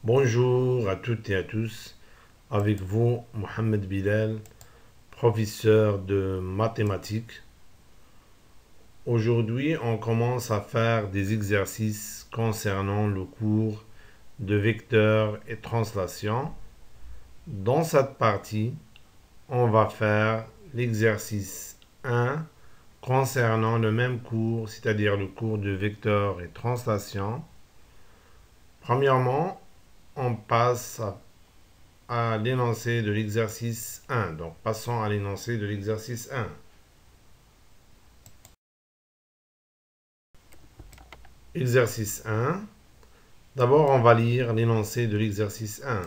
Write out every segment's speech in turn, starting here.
Bonjour à toutes et à tous, avec vous Mohamed Bilal, professeur de mathématiques. Aujourd'hui, on commence à faire des exercices concernant le cours de vecteurs et translation. Dans cette partie, on va faire l'exercice 1 concernant le même cours, c'est-à-dire le cours de vecteurs et translation. Premièrement, on passe à l'énoncé de l'exercice 1. Donc, passons à l'énoncé de l'exercice 1. Exercice 1. D'abord, on va lire l'énoncé de l'exercice 1.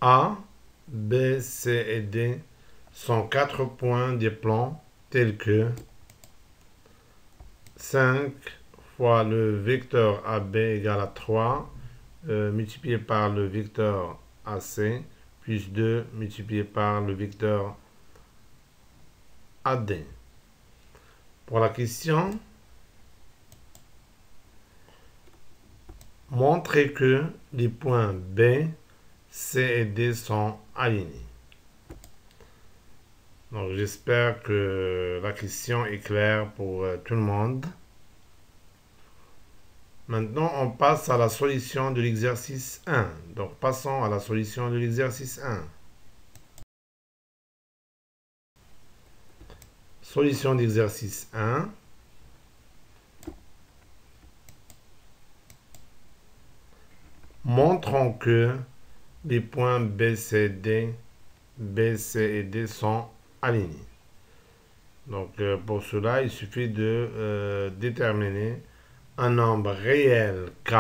A, B, C et D sont 4 points des plans tels que 5 fois le vecteur AB égale à 3 multiplié par le vecteur AC plus 2 multiplié par le vecteur AD. Pour la question, montrez que les points B, C et D sont alignés. Donc j'espère que la question est claire pour tout le monde. Maintenant, on passe à la solution de l'exercice 1. Donc passons à la solution de l'exercice 1. Solution d'exercice 1. Montrons que les points B, C et D sont alignés. Donc pour cela, il suffit de déterminer un nombre réel k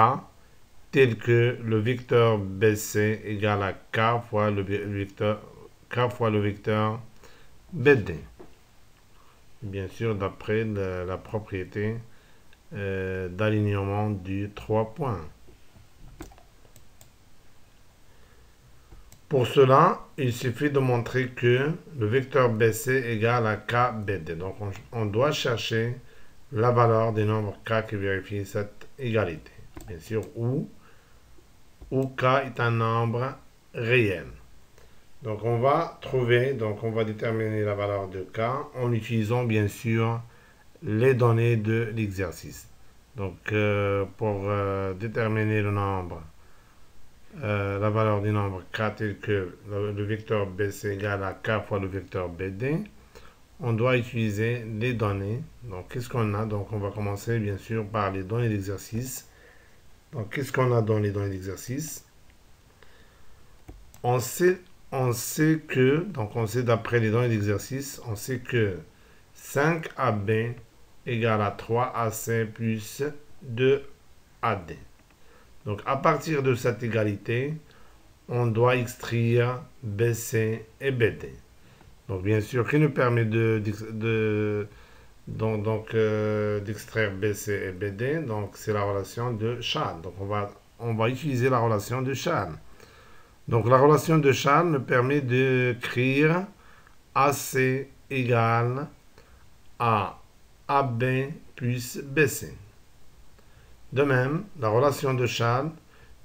tel que le vecteur BC égale à k fois le vecteur BD. Bien sûr, d'après la propriété d'alignement du 3 points. Pour cela, il suffit de montrer que le vecteur BC égale à KBD. Donc, on doit chercher la valeur des nombres K qui vérifie cette égalité. Bien sûr, où K est un nombre réel. Donc, on va déterminer la valeur de K en utilisant bien sûr les données de l'exercice. Donc, pour déterminer le nombre, la valeur du nombre k tel que le vecteur BC égale à k fois le vecteur BD, on doit utiliser les données. Donc, qu'est-ce qu'on a? Donc, on va commencer bien sûr par les données d'exercice. Donc, qu'est-ce qu'on a dans les données d'exercice? On sait que, donc on sait d'après les données d'exercice, on sait que 5AB égale à 3AC plus 2AD. Donc, à partir de cette égalité, on doit extraire BC et BD. Donc, bien sûr, qui nous permet d'extraire BC et BD, donc c'est la relation de Charles. Donc, on va utiliser la relation de Charles. Donc, la relation de Charles nous permet d'écrire AC égale à AB plus BC. De même, la relation de Charles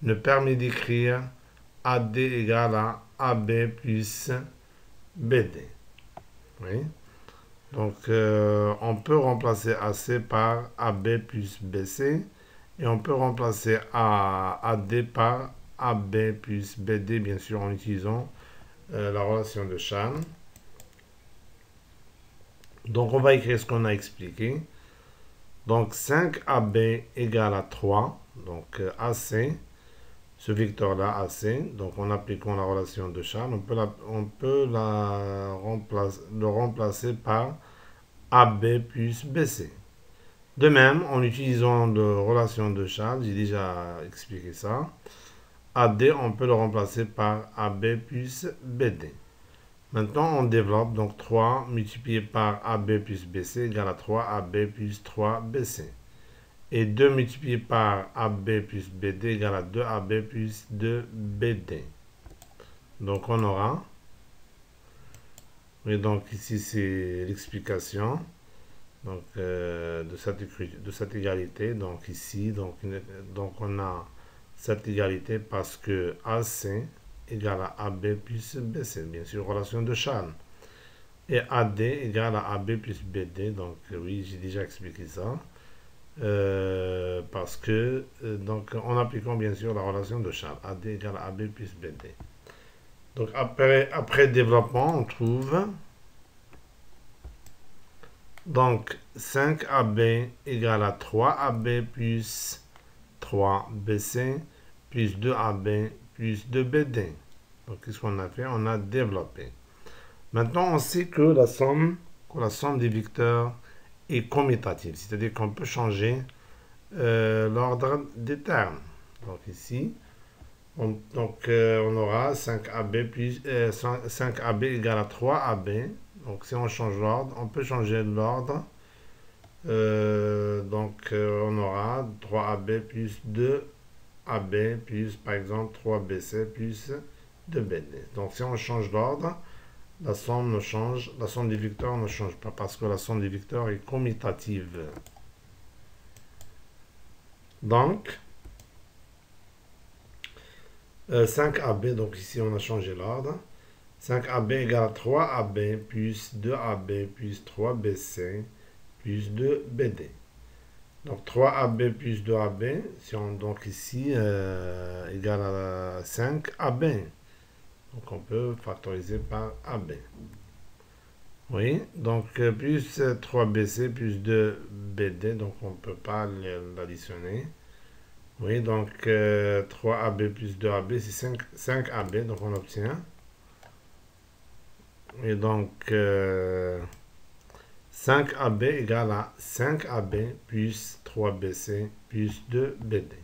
nous permet d'écrire AD égale à AB plus BD. Oui. Donc, on peut remplacer AC par AB plus BC et on peut remplacer AD par AB plus BD, bien sûr, en utilisant la relation de Charles. Donc, on va écrire ce qu'on a expliqué. Donc, 5AB égale à 3, donc AC, ce vecteur-là, AC, donc en appliquant la relation de Charles, on peut le remplacer par AB plus BC. De même, en utilisant la relation de Charles, j'ai déjà expliqué ça, AD, on peut le remplacer par AB plus BD. Maintenant, on développe, donc 3 multiplié par AB plus BC égale à 3AB plus 3BC. Et 2 multiplié par AB plus BD égale à 2AB plus 2BD. Donc, on aura, et donc ici c'est l'explication, Donc, de cette égalité. Donc ici, donc on a cette égalité parce que AC égale à AB plus BC, bien sûr, relation de Charles. Et AD égale à AB plus BD, donc oui, j'ai déjà expliqué ça. Parce que, donc en appliquant bien sûr la relation de Charles, AD égale à AB plus BD. Donc après développement, on trouve donc 5AB égale à 3AB plus 3BC plus 2AB plus 2BD. Donc qu'est-ce qu'on a fait? On a développé. Maintenant, on sait que la somme des vecteurs est commutative, c'est-à-dire qu'on peut changer l'ordre des termes. Donc ici, on aura 5AB, plus, 5AB égale à 3AB. Donc si on change l'ordre, on peut changer l'ordre. On aura 3AB plus 2AB plus par exemple 3BC plus 2BD. Donc si on change l'ordre, la somme ne change, la somme des vecteurs ne change pas parce que la somme des vecteurs est commutative. Donc, 5AB, donc ici on a changé l'ordre. 5AB égale à 3AB plus 2AB plus 3BC plus 2BD. Donc 3AB plus 2AB, si on, donc ici, égale à 5AB. Donc on peut factoriser par AB. Oui, donc plus 3BC plus 2BD, donc on ne peut pas l'additionner. Oui, donc 3AB plus 2AB, c'est 5AB, donc on obtient. Et donc 5AB égale à 5AB plus 3BC plus 2BD.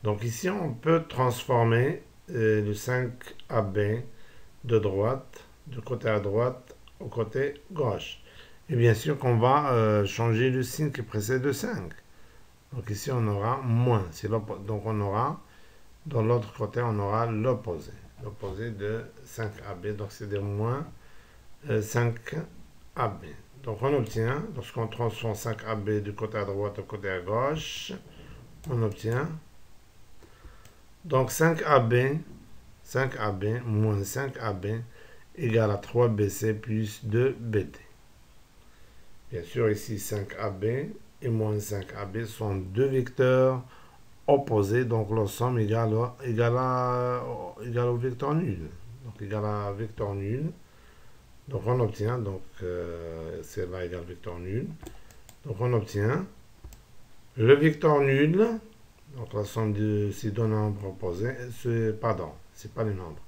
Donc ici, on peut transformer le 5AB de droite, du côté à droite, au côté gauche. Et bien sûr qu'on va changer le signe qui précède le 5. Donc ici, on aura moins. Donc on aura, dans l'autre côté, on aura l'opposé. L'opposé de 5AB, donc c'est de moins 5AB. Donc on obtient, lorsqu'on transforme 5AB du côté à droite au côté à gauche, on obtient donc 5AB moins 5AB égale à 3BC plus 2BD. Bien sûr, ici 5AB et moins 5AB sont deux vecteurs opposés, donc leur somme égale au vecteur nul. Donc égale à vecteur nul. Donc on obtient, donc c'est là égale vecteur nul. Donc on obtient le vecteur nul, donc la somme de ces deux nombres opposés, pardon, c'est pas les nombres,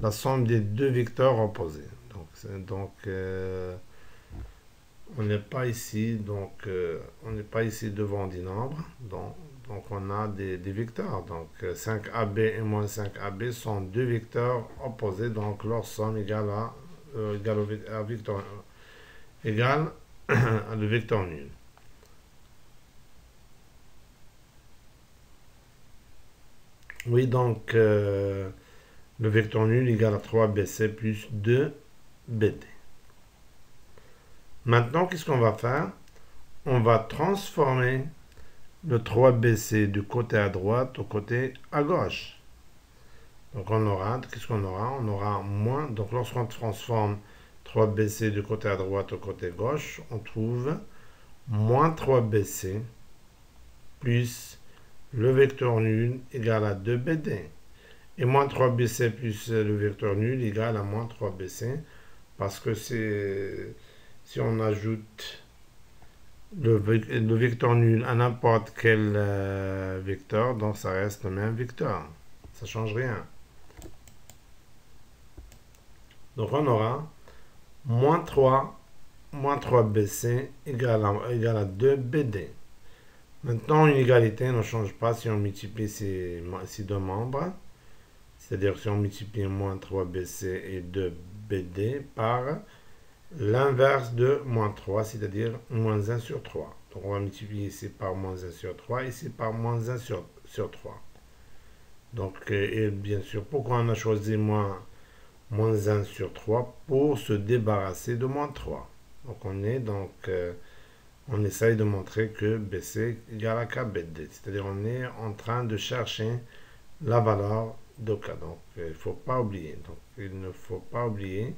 la somme des deux vecteurs opposés. Donc on n'est pas ici, on n'est pas ici devant des nombres, donc on a des vecteurs. Donc 5AB et moins 5AB sont deux vecteurs opposés, donc leur somme égale à le vecteur nul. Oui, donc le vecteur nul égale à 3BC plus 2BD. Maintenant, qu'est-ce qu'on va faire? On va transformer le 3BC du côté à droite au côté à gauche. Donc on aura, qu'est-ce qu'on aura? On aura moins, donc lorsqu'on transforme 3BC du côté à droite au côté gauche, on trouve moins 3BC plus le vecteur nul égale à 2BD. Et moins 3BC plus le vecteur nul égale à moins 3BC, parce que si on ajoute le vecteur nul à n'importe quel vecteur, donc ça reste le même vecteur. Ça ne change rien. Donc on aura moins 3BC égale à 2BD. Maintenant, une égalité ne change pas si on multiplie ces deux membres. C'est-à-dire si on multiplie moins 3BC et 2BD par l'inverse de moins 3, c'est-à-dire moins 1 sur 3. Donc on va multiplier ici par moins 1 sur 3, ici par moins 1 sur 3. Donc, et bien sûr, pourquoi on a choisi moins 1 sur 3? Pour se débarrasser de moins 3. Donc on est on essaye de montrer que BC égale à KBD. C'est-à-dire on est en train de chercher la valeur de K. Donc il ne faut pas oublier. Donc il ne faut pas oublier.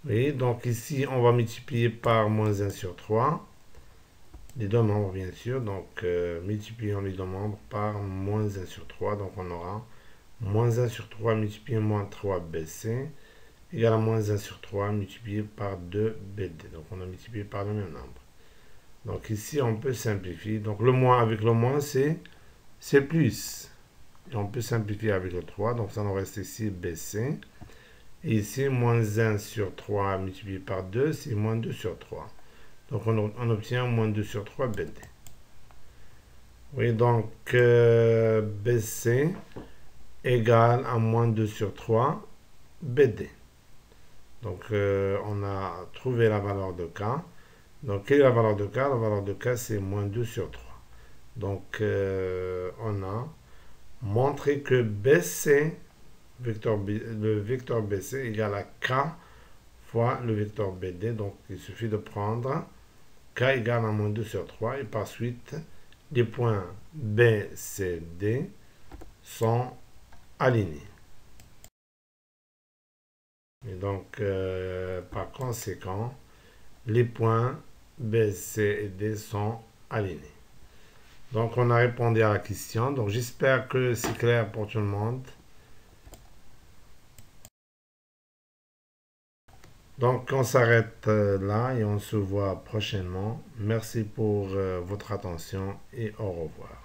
Oui, donc ici on va multiplier par moins 1 sur 3. Les deux membres bien sûr. Donc multiplions les deux membres par moins 1 sur 3. Donc on aura moins 1 sur 3 multiplié moins 3 BC égale à moins 1 sur 3 multiplié par 2 BD. Donc on a multiplié par le même nombre. Donc ici on peut simplifier. Donc le moins avec le moins c'est plus. Et on peut simplifier avec le 3. Donc ça nous reste ici BC. Et ici moins 1 sur 3 multiplié par 2 c'est moins 2 sur 3. Donc on obtient moins 2 sur 3 BD. Oui, donc BC égale à moins 2 sur 3 BD. Donc on a trouvé la valeur de K. Donc quelle est la valeur de K? La valeur de K c'est moins 2 sur 3. Donc on a montré que BC, le vecteur BC égale à K fois le vecteur BD. Donc il suffit de prendre K égale à moins 2 sur 3 et par suite les points B, C, D sont alignés. Et donc, par conséquent, les points B, C et D sont alignés. Donc, on a répondu à la question. Donc, j'espère que c'est clair pour tout le monde. Donc, on s'arrête là et on se voit prochainement. Merci pour votre attention et au revoir.